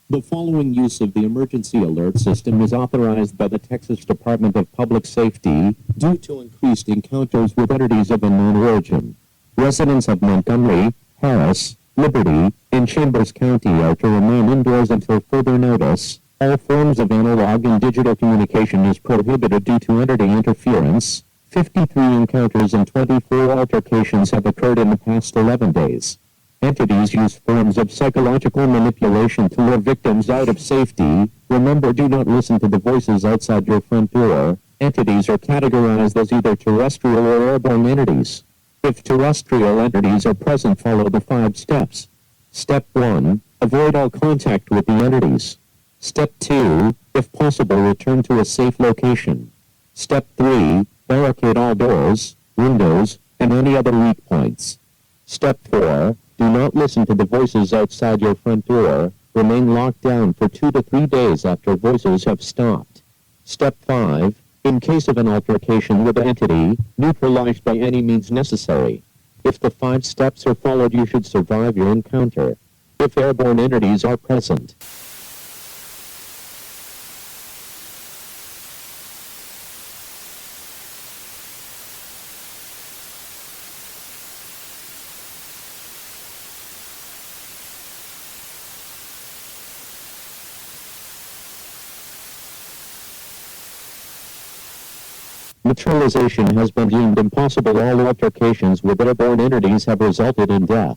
The following use of the emergency alert system is authorized by the Texas Department of Public Safety due to increased encounters with entities of unknown origin. Residents of Montgomery, Harris, Liberty, and Chambers County are to remain indoors until further notice. All forms of analog and digital communication is prohibited due to entity interference. 53 encounters and 24 altercations have occurred in the past 11 days. Entities use forms of psychological manipulation to lure victims out of safety. Remember, do not listen to the voices outside your front door. Entities are categorized as either terrestrial or airborne entities. If terrestrial entities are present, follow the 5 steps. Step 1. Avoid all contact with the entities. Step 2. If possible, return to a safe location. Step 3. Barricade all doors, windows, and any other weak points. Step 4. Do not listen to the voices outside your front door. Remain locked down for 2 to 3 days after voices have stopped. Step 5. In case of an altercation with an entity, neutralize by any means necessary. If the 5 steps are followed, you should survive your encounter. If airborne entities are present, neutralization has been deemed impossible. All altercations with airborne entities have resulted in death.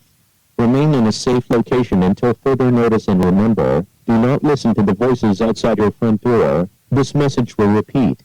Remain in a safe location until further notice, and remember, do not listen to the voices outside your front door. This message will repeat.